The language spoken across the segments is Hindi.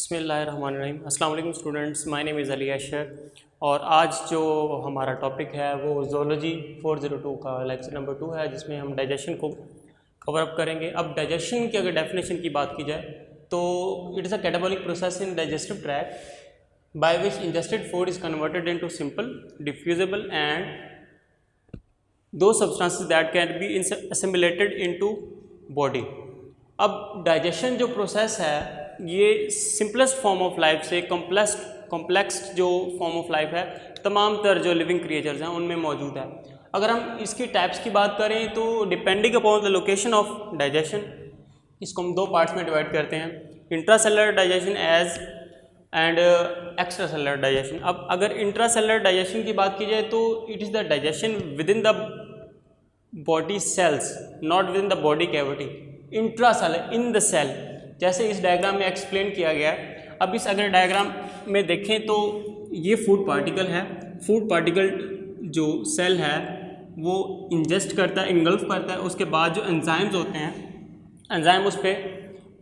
बिस्मिल्लाहिर्रहमानिर्रहीम। अस्सलाम वालेकुम students, my name is Ali Ashar और आज जो हमारा टॉपिक है वो ज़ूलॉजी 402 का लेक्चर नंबर 2 है, जिसमें हम डाइजेशन को कवर अप करेंगे। अब डाइजेशन की अगर डेफिनेशन की बात की जाए तो it is a catabolic process in digestive tract by which ingested food is converted into simple diffusible and though substances that can be assimilated into body. अब डाइजेशन जो प्रोसेस है ये सिंपलेस्ट फॉर्म ऑफ लाइफ से कॉम्प्लेक्स जो फॉर्म ऑफ लाइफ है तमाम तर जो लिविंग क्रिएचर्स हैं उनमें मौजूद है। अगर हम इसकी टाइप्स की बात करें तो depending upon the location of digestion इसको हम दो पार्ट्स में डिवाइड करते हैं, intracellular digestion and extra cellular digestion. अब अगर इंट्रासेलुलर डाइजेशन की बात की जाए तो it is the digestion within the body cells, not within the body cavity. Intracellular in the cell, जैसे इस डायग्राम में एक्सप्लेन किया गया है। अब इस अगर डायग्राम में देखें तो ये फूड पार्टिकल है। फूड पार्टिकल जो सेल है वो इंजेस्ट करता है, इनगल्फ करता है। उसके बाद जो एंजाइम्स होते हैं, एंजाइम उस पर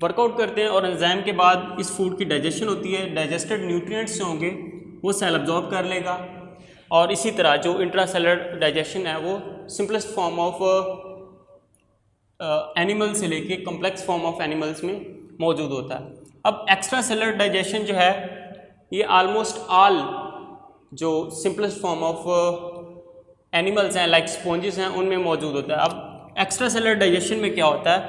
वर्कआउट करते हैं और एंजाइम के बाद इस फूड की डाइजेशन होती है। डाइजेस्टेड न्यूट्रिएंट्स जो होंगे वो सेल अब्जॉर्ब कर लेगा और इसी तरह जो इंट्रासेलुलर डाइजेशन है वो सिंपलेस्ट फॉर्म ऑफ एनिमल से लेके कॉम्प्लेक्स फॉर्म ऑफ एनिमल्स में मौजूद होता है। अब एक्स्ट्रा सेलुलर डाइजेशन जो है ये ऑलमोस्ट ऑल जो सिंपलेस्ट फॉर्म ऑफ एनिमल्स हैं लाइक स्पॉन्जेस हैं उनमें मौजूद होता है। अब एक्स्ट्रा सेलुलर डाइजेशन में क्या होता है,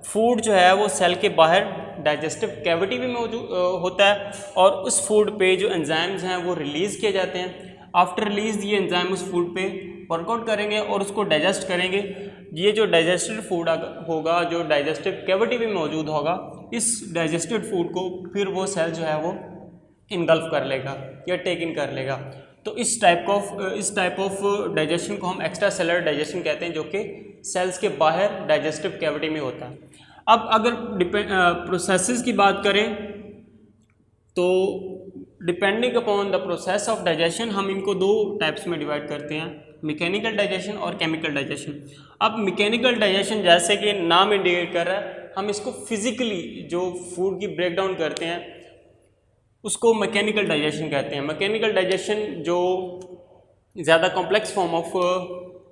फूड जो है वो सेल के बाहर डाइजेस्टिव कैविटी में मौजूद होता है और उस फूड पे जो एंजाइम्स हैं वो रिलीज़ किए जाते हैं। आफ्टर रिलीज ये एंजाइम उस फूड पे वर्कआउट करेंगे और उसको डाइजेस्ट करेंगे। ये जो डाइजेस्टेड फूड होगा, जो डाइजेस्टिव कैविटी में मौजूद होगा, इस डाइजेस्टेड फूड को फिर वो सेल जो है वो इनगल्फ कर लेगा या टेक इन कर लेगा। तो इस टाइप ऑफ डाइजेशन को हम एक्स्ट्रा सेलुलर डाइजेशन कहते हैं, जो कि सेल्स के बाहर डाइजेस्टिव कैविटी में होता है। अब अगर प्रोसेसेस की बात करें तो depending upon the process of digestion हम इनको दो टाइप्स में डिवाइड करते हैं, मैकेनिकल डाइजेशन और केमिकल डाइजेशन। अब मैकेनिकल डाइजेशन जैसे कि नाम इंडिकेट कर रहा है, हम इसको फिजिकली जो फूड की ब्रेक डाउन करते हैं उसको मैकेनिकल डाइजेशन कहते हैं। मैकेनिकल डाइजेशन जो ज़्यादा कॉम्प्लेक्स फॉर्म ऑफ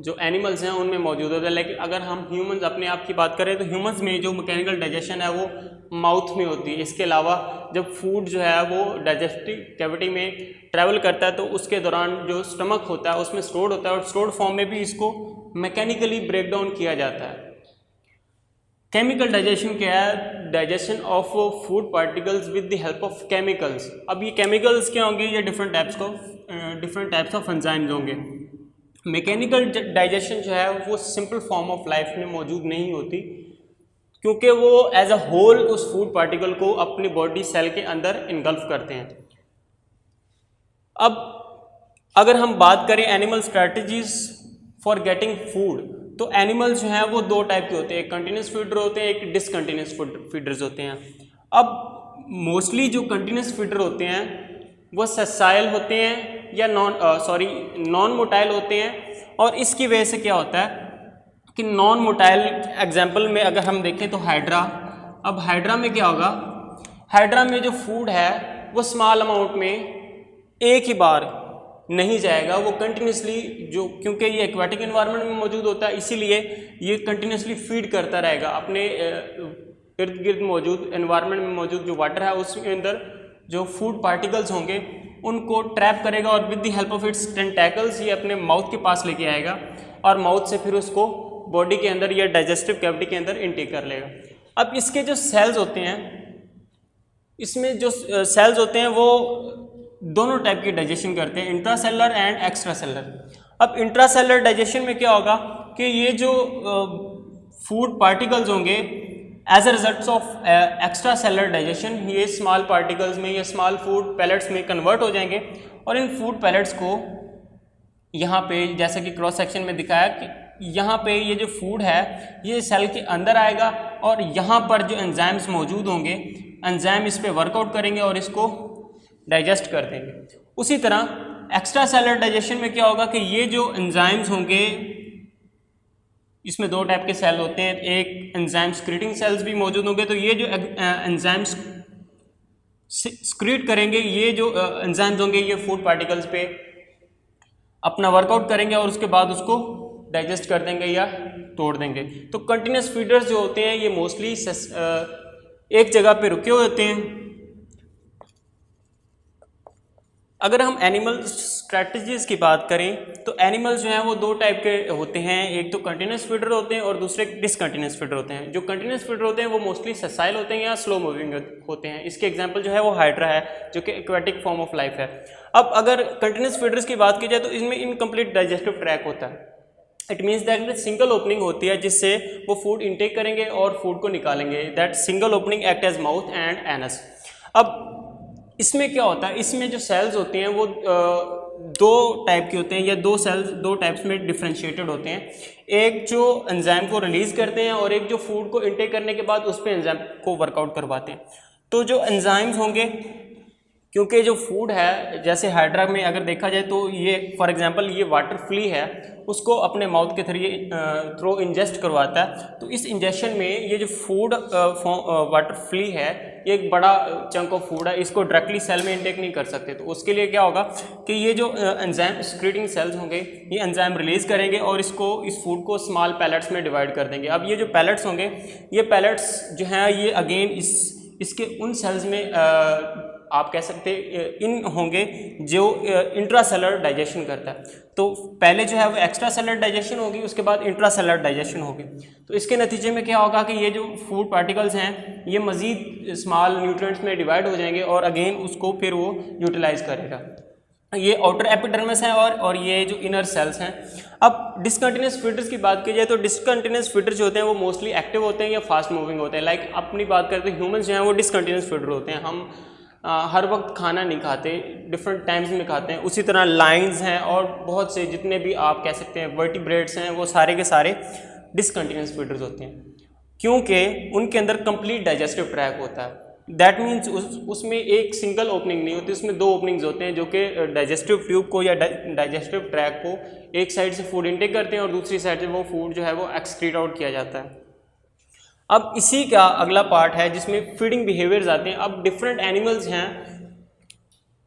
जो एनिमल्स हैं उनमें मौजूद होता है। लेकिन अगर हम ह्यूमंस अपने आप की बात करें तो ह्यूमंस में जो मैकेनिकल डाइजेशन है वो माउथ में होती है। इसके अलावा जब फूड जो है वो डाइजेस्टिव कैविटी में ट्रैवल करता है तो उसके दौरान जो स्टमक होता है उसमें स्टोर्ड होता है और स्टोर्ड फॉर्म में भी इसको मैकेनिकली ब्रेक डाउन किया जाता है। केमिकल डाइजेशन क्या है, digestion of food particles with the help of chemicals. अब ये केमिकल्स क्या होंगे, ये डिफरेंट टाइप्स ऑफ एंजाइम्स होंगे। मैकेनिकल डाइजेशन जो है वो सिंपल फॉर्म ऑफ लाइफ में मौजूद नहीं होती, क्योंकि वो एज अ होल उस फूड पार्टिकल को अपनी बॉडी सेल के अंदर इनगल्फ करते हैं। अब अगर हम बात करें animal strategies for getting food, तो एनिमल्स जो हैं वो दो टाइप के होते हैं, एक कंटिन्यूस फीडर होते हैं, एक डिसकंटिन्यूस फीडर्स होते हैं। अब मोस्टली जो कंटिन्यूस फीडर होते हैं वो ससाइल होते हैं या नॉन मोटाइल होते हैं। और इसकी वजह से क्या होता है कि नॉन मोटाइल एग्जाम्पल में अगर हम देखें तो हाइड्रा। अब हाइड्रा में क्या होगा, हाइड्रा में जो फूड है वो स्मॉल अमाउंट में एक ही बार नहीं जाएगा, वो कंटिन्यूसली जो, क्योंकि ये एक्वाटिक एनवायरनमेंट में मौजूद होता है इसीलिए ये कंटिन्यूसली फीड करता रहेगा अपने इर्द गिर्द मौजूद एनवायरनमेंट में मौजूद जो वाटर है उसके अंदर जो फूड पार्टिकल्स होंगे उनको ट्रैप करेगा और with the help of its टेंटैकल्स ये अपने माउथ के पास लेके आएगा और माउथ से फिर उसको बॉडी के अंदर या डाइजेस्टिव कैविटी के अंदर इनटेक कर लेगा। अब इसके जो सेल्स होते हैं, इसमें जो सेल्स होते हैं वो दोनों टाइप की डाइजेशन करते हैं, इंट्रासेलुलर एंड एक्स्ट्रा सेलुलर। अब इंट्रासेलुलर डाइजेशन में क्या होगा कि ये जो फूड पार्टिकल्स होंगे as a result of extra cellular digestion ये स्मॉल पार्टिकल्स में या स्मॉल फूड पैलेट्स में कन्वर्ट हो जाएंगे और इन फूड पैलेट्स को यहाँ पे जैसे कि क्रॉस सेक्शन में दिखाया कि यहाँ पे ये जो फूड है ये सेल के अंदर आएगा और यहाँ पर जो एंजाइम्स मौजूद होंगे, एंजाइम इस पे वर्कआउट करेंगे और इसको डाइजेस्ट कर देंगे। उसी तरह एक्स्ट्रा सेलुलर डाइजेशन में क्या होगा कि ये जो एंजाइम्स होंगे, इसमें दो टाइप के सेल होते हैं, एक एंजाइम सिक्रीटिंग सेल्स भी मौजूद होंगे। तो ये जो एंजाइम्स सिक्रीट करेंगे, ये जो एंजाइम्स होंगे ये फूड पार्टिकल्स पे अपना वर्कआउट करेंगे और उसके बाद उसको डाइजेस्ट कर देंगे या तोड़ देंगे। तो कंटिन्यूस फीडर्स जो होते हैं ये मोस्टली एक जगह पे रुके हुए होते हैं। अगर हम एनिमल स्ट्रैटेजीज की बात करें तो एनिमल्स जो हैं वो दो टाइप के होते हैं, एक तो कंटिन्यूस फीडर होते हैं और दूसरे डिसकंटिन्यूस फीडर होते हैं। जो कंटिन्यूस फीडर होते हैं वो मोस्टली ससाइल होते हैं या स्लो मूविंग होते हैं। इसके एग्जांपल जो है वो हाइड्रा है जो कि एक्वेटिक फॉर्म ऑफ लाइफ है। अब अगर कंटिन्यूस फीडर्स की बात की जाए तो इसमें इनकम्प्लीट डाइजेस्टिव ट्रैक होता है। It means that single opening होती है जिससे वो फूड इनटेक करेंगे और फूड को निकालेंगे। That single opening act as mouth and anus. अब इसमें क्या होता है, इसमें जो सेल्स होते हैं वो दो टाइप के होते हैं या दो सेल्स दो टाइप्स में डिफ्रेंशिएटेड होते हैं। एक जो एंजाइम को रिलीज करते हैं और एक जो फूड को इनटेक करने के बाद उस पर एंजाइम को वर्कआउट करवाते हैं। तो जो एंजाइम्स होंगे, क्योंकि जो फूड है जैसे हाइड्रा में अगर देखा जाए तो ये फॉर एग्जांपल ये वाटर फ्ली है, उसको अपने माउथ के थ्रू इंजेस्ट करवाता है। तो इस इंजेक्शन में ये जो फूड वाटर फ्ली है ये एक बड़ा चंक ऑफ फूड है, इसको डायरेक्टली सेल में इंटेक नहीं कर सकते। तो उसके लिए क्या होगा कि ये जो एंजाइम सिक्रीटिंग सेल्स होंगे ये एंजाइम रिलीज करेंगे और इस फूड को स्मॉल पैलेट्स में डिवाइड कर देंगे। अब ये जो पैलेट्स होंगे ये पैलेट्स जो हैं ये अगेन इसके उन सेल्स में आप कह सकते इन होंगे जो इंट्रासेलर डाइजेशन करता है। तो पहले जो है वो एक्स्ट्रा सेलर डाइजेशन होगी, उसके बाद इंट्रासेलर डाइजेशन होगी। तो इसके नतीजे में क्या होगा कि ये जो फूड पार्टिकल्स हैं ये मज़ीद स्मॉल न्यूट्रिएंट्स में डिवाइड हो जाएंगे और अगेन उसको फिर वो यूटिलाइज करेगा। ये आउटर एपिडर्मिस है और ये जो इनर सेल्स हैं। अब डिसकंटिन्यूस फीडर्स की बात की जाए तो डिसकंटिन्यूस फीडर्स जो होते हैं वो मोस्टली एक्टिव होते हैं या फास्ट मूविंग होते हैं। लाइक अपनी बात करते हैं ह्यूमंस जो हैं वो डिसकंटिन्यूस फीडर होते हैं। हम हर वक्त खाना नहीं खाते, डिफरेंट टाइम्स में खाते हैं। उसी तरह लाइंस हैं और बहुत से जितने भी आप कह सकते हैं वर्टिब्रेट्स हैं वो सारे के सारे डिसकंटिन्यूस फीडर्स होते हैं, क्योंकि उनके अंदर कंप्लीट डाइजेस्टिव ट्रैक होता है। दैट मीन्स उसमें एक सिंगल ओपनिंग नहीं होती, उसमें दो ओपनिंग्स होते हैं जो कि डाइजेस्टिव ट्यूब को या डाइजेस्टिव ट्रैक को एक साइड से फूड इनटेक करते हैं और दूसरी साइड से वो फूड जो है वो एक्सक्रीट आउट किया जाता है। अब इसी का अगला पार्ट है जिसमें फीडिंग बिहेवियर्स आते हैं। अब डिफरेंट एनिमल्स हैं,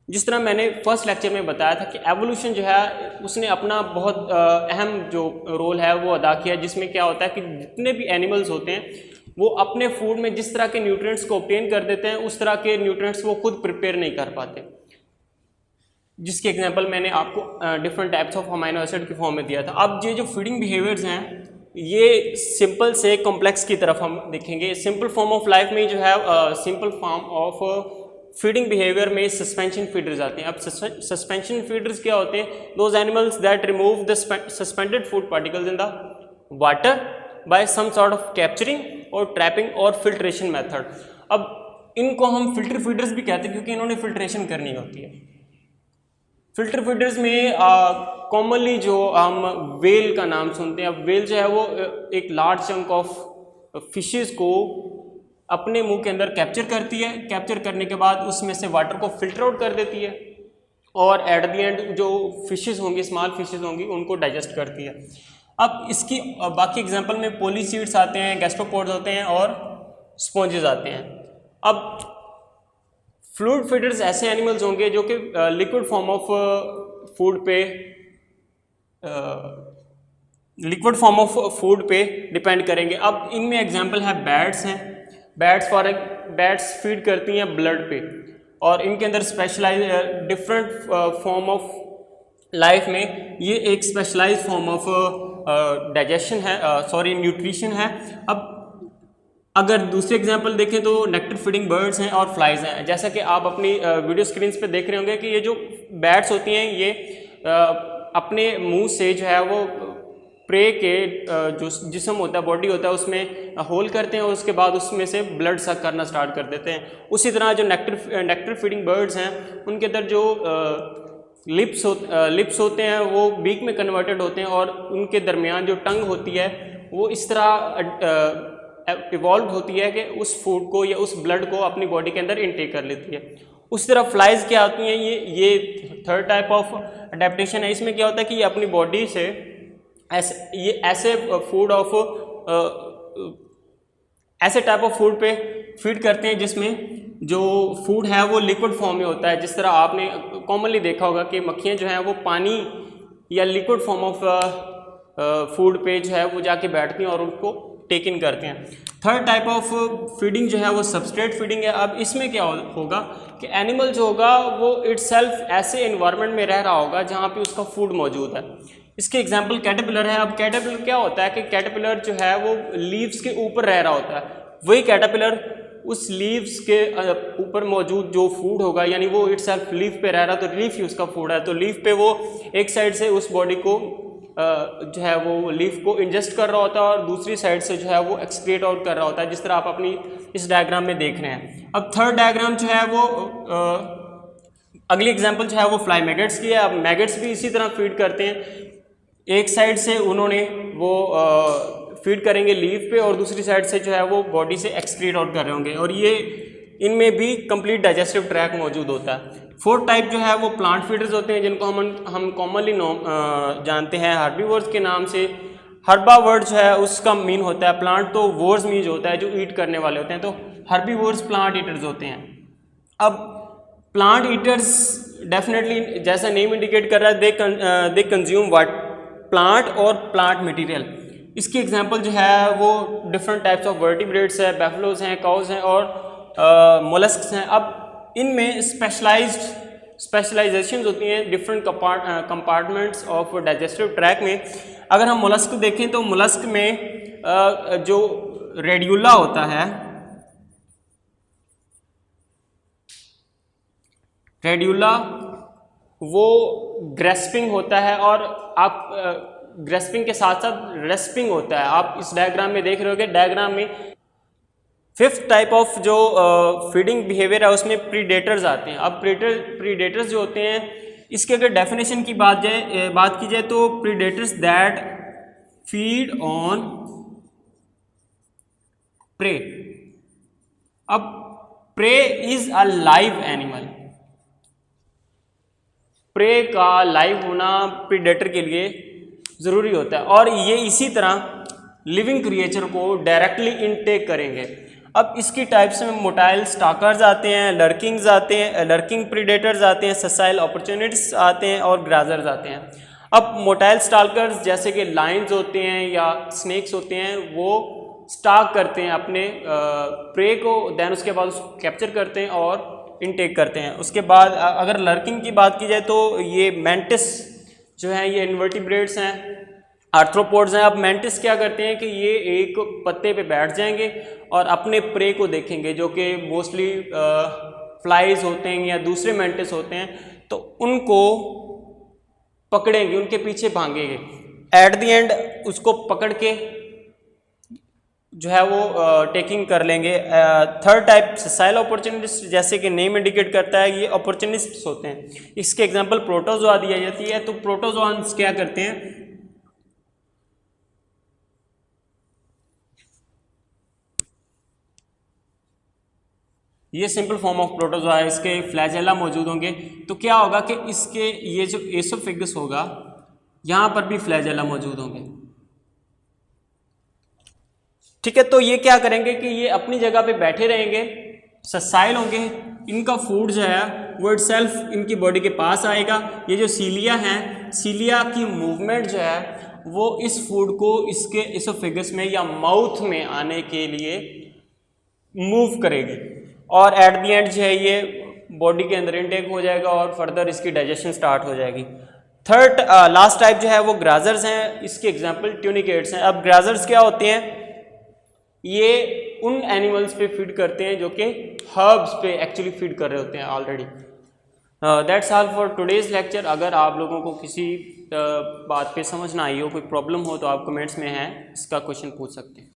जिस तरह मैंने फर्स्ट लेक्चर में बताया था कि एवोल्यूशन जो है उसने अपना बहुत अहम जो रोल है वो अदा किया, जिसमें क्या होता है कि जितने भी एनिमल्स होते हैं वो अपने फूड में जिस तरह के न्यूट्रिएंट्स को ऑब्टेन कर देते हैं उस तरह के न्यूट्रिएंट्स वो खुद प्रिपेयर नहीं कर पाते, जिसके एग्जांपल मैंने आपको different types of amino acid की फॉर्म में दिया था। अब ये जो फीडिंग बिहेवियर्स हैं ये सिंपल से कॉम्प्लेक्स की तरफ हम देखेंगे। सिंपल फॉर्म ऑफ लाइफ में जो है simple form of feeding behaviour में सस्पेंशन फीडर्स आते हैं। अब सस्पेंशन फीडर्स क्या होते हैं? Those animals that remove the suspended food particles in the water by some sort of capturing और ट्रैपिंग और फिल्ट्रेशन मेथड। अब इनको हम फिल्टर फीडर्स भी कहते हैं क्योंकि इन्होंने फिल्ट्रेशन करनी होती है। फिल्टर फीडर्स में कॉमनली जो हम वेल का नाम सुनते हैं। अब वेल जो है वो एक लार्ज चंक ऑफ फिशेस को अपने मुंह के अंदर कैप्चर करती है। कैप्चर करने के बाद उसमें से वाटर को फिल्टर आउट कर देती है और एट द एंड जो फिशेस होंगी, स्मॉल फिशेस होंगी, उनको डाइजेस्ट करती है। अब इसकी बाकी एग्जांपल में पोलीसीड्स आते हैं, गैस्ट्रोपोड्स होते हैं और स्पॉन्जेस आते हैं। अब फ्लूइड फीडर्स ऐसे एनिमल्स होंगे जो कि लिक्विड फॉर्म ऑफ फूड पे डिपेंड करेंगे। अब इनमें एग्जांपल है बैट्स हैं। बैट्स फीड करती हैं ब्लड पे और इनके अंदर specialise different form of life में ये एक स्पेशलाइज फॉर्म ऑफ डाइजेशन है, न्यूट्रिशन है। अब अगर दूसरे एग्जांपल देखें तो नेक्टर फीडिंग बर्ड्स हैं और फ्लाइज हैं। जैसा कि आप अपनी वीडियो स्क्रीन पे देख रहे होंगे कि ये जो बैट्स होती हैं ये अपने मुंह से जो है वो प्रे के जो जिस्म होता है, बॉडी होता है, उसमें होल करते हैं और उसके बाद उसमें से ब्लड सक करना स्टार्ट कर देते हैं। उसी तरह जो नेक्टर फीडिंग बर्ड्स हैं उनके अंदर जो लिप्स होते हैं वो बीक में कन्वर्टेड होते हैं और उनके दरमियान जो टंग होती है वो इस तरह इवॉल्व होती है कि उस फूड को या उस ब्लड को अपनी बॉडी के अंदर इनटेक कर लेती है। उस तरह फ्लाइज क्या होती हैं, ये थर्ड टाइप ऑफ अडेप्टेशन है। इसमें क्या होता है कि ये अपनी बॉडी से ऐसे टाइप ऑफ फूड पे फीड करते हैं जिसमें जो फूड है वो लिक्विड फॉर्म में होता है। जिस तरह आपने कॉमनली देखा होगा कि मक्खियाँ जो हैं वो पानी या लिक्विड फॉर्म ऑफ फूड पे जो है वो जाके बैठती हैं और उनको टेक इन करते हैं। थर्ड टाइप ऑफ फीडिंग जो है वो सबस्ट्रेट फीडिंग है। अब इसमें क्या होगा कि एनिमल जो होगा वो इटसेल्फ ऐसे एनवायरनमेंट में रह रहा होगा जहाँ पे उसका फूड मौजूद है। इसके एग्जांपल कैटरपिलर है। अब कैटरपिलर क्या होता है कि कैटरपिलर जो है वो लीव्स के ऊपर रह रहा होता है। वही कैटरपिलर उस लीव्स के ऊपर मौजूद जो फूड होगा, यानी वो इटसेल्फ लीफ पे रह रहा है तो लीफ ही उसका फूड है, तो लीफ पे वो एक साइड से उस बॉडी को जो है वो लीफ को इंजेस्ट कर रहा होता है और दूसरी साइड से जो है वो एक्सक्रीट आउट कर रहा होता है, जिस तरह आप अपनी इस डायग्राम में देख रहे हैं। अब थर्ड डायग्राम जो है वो अगली एग्जांपल जो है वो फ्लाई मैगट्स की है। अब मैगट्स भी इसी तरह फीड करते हैं। एक साइड से उन्होंने वो फीड करेंगे लीफ पे और दूसरी साइड से जो है वो बॉडी से एक्सक्रीट आउट कर रहे होंगे, और ये इनमें भी कंप्लीट डाइजेस्टिव ट्रैक मौजूद होता है। फोर्थ टाइप जो है वो प्लांट फीडर्स होते हैं, जिनको हम कॉमनली जानते हैं हर्बीवोर्स के नाम से। हर्बा वर्ड जो है उसका मीन होता है प्लांट, तो वोर्स मीन होता है जो ईट करने वाले होते हैं, तो हर्बीवोर्स प्लांट ईटर्स होते हैं। अब प्लांट ईटर्स डेफिनेटली जैसा नेम इंडिकेट कर रहा है दे कंज्यूम व्हाट प्लांट और प्लांट मटेरियल। इसकी एग्जांपल जो है वो डिफरेंट टाइप्स ऑफ वर्टिब्रेट्स है, बैफलोज हैं, काउज हैं और मोलस्क्स हैं। अब इनमें स्पेशलाइजेशन होती हैं different compartments of digestive track में। अगर हम मोलस्क देखें तो मोलस्क में जो रेड्यूला होता है, रेड्यूला वो ग्रेस्पिंग होता है और आप ग्रेस्पिंग के साथ साथ रेस्पिंग होता है। आप इस डायग्राम में देख रहे होगे, डायग्राम में फिफ्थ टाइप ऑफ जो फीडिंग बिहेवियर है उसमें प्रीडेटर्स आते हैं। अब प्रीडेटर्स जो होते हैं, इसके अगर डेफिनेशन की बात की जाए तो predators that feed on prey. अब prey is a live animal. Prey का लाइव होना प्रीडेटर के लिए ज़रूरी होता है और ये इसी तरह लिविंग क्रिएचर को डायरेक्टली इनटेक करेंगे। अब इसकी टाइप्स में मोटाइल स्टाकर्स आते हैं, लर्किंग्स आते हैं, लर्किंग प्रीडेटर्स आते हैं, ससाइल अपॉर्चुनिटीज आते हैं और ग्राजर्स आते हैं। अब मोटाइल स्टाकर्स जैसे कि लाइन्स होते हैं या स्नेक्स होते हैं, वो स्टाक करते हैं अपने प्रे को, देन उसके बाद उसको कैप्चर करते हैं और इनटेक करते हैं। उसके बाद अगर लर्किंग की बात की जाए तो ये मैंटिस जो है ये इन्वर्टिब्रेट्स हैं, आर्थ्रोपोड्स हैं। अब मैंटिस क्या करते हैं कि ये एक पत्ते पे बैठ जाएंगे और अपने प्रे को देखेंगे, जो कि मोस्टली फ्लाइज होते हैं या दूसरे मैंटिस होते हैं, तो उनको पकड़ेंगे, उनके पीछे भागेंगे, एट द एंड उसको पकड़ के जो है वो टेकिंग कर लेंगे। थर्ड टाइप ससाइल अपॉर्चुनिस्ट, जैसे कि नेम इंडिकेट करता है ये अपॉर्चुनिस्ट होते हैं। इसके एग्जांपल प्रोटोजोआ दिया जाती है। तो प्रोटोजोआन्स क्या करते हैं, ये सिंपल फॉर्म ऑफ प्रोटोजोआ है, इसके फ्लैजेला मौजूद होंगे। तो क्या होगा कि इसके ये जो एसोफेगस होगा यहाँ पर भी फ्लैजेला मौजूद होंगे। ठीक है, तो ये क्या करेंगे कि ये अपनी जगह पे बैठे रहेंगे, ससाइल होंगे, इनका फूड जो है वो इटसेल्फ इनकी बॉडी के पास आएगा। ये जो सीलिया हैं, सीलिया की मूवमेंट जो है वो इस फूड को इसके एसोफेगस में या माउथ में आने के लिए मूव करेगी और एट द एंड जो है ये बॉडी के अंदर इनटेक हो जाएगा और फर्दर इसकी डाइजेशन स्टार्ट हो जाएगी। थर्ड लास्ट टाइप जो है वो ग्राजर्स हैं। इसके एग्जांपल ट्यूनिकेट्स हैं। अब ग्राजर्स क्या होते हैं, ये उन एनिमल्स पे फीड करते हैं जो कि हर्ब्स पे एक्चुअली फीड कर रहे होते हैं already. That's all for today's lecture. अगर आप लोगों को किसी बात पे समझ ना आई हो, कोई प्रॉब्लम हो, तो आप कमेंट्स में हैं इसका क्वेश्चन पूछ सकते हैं।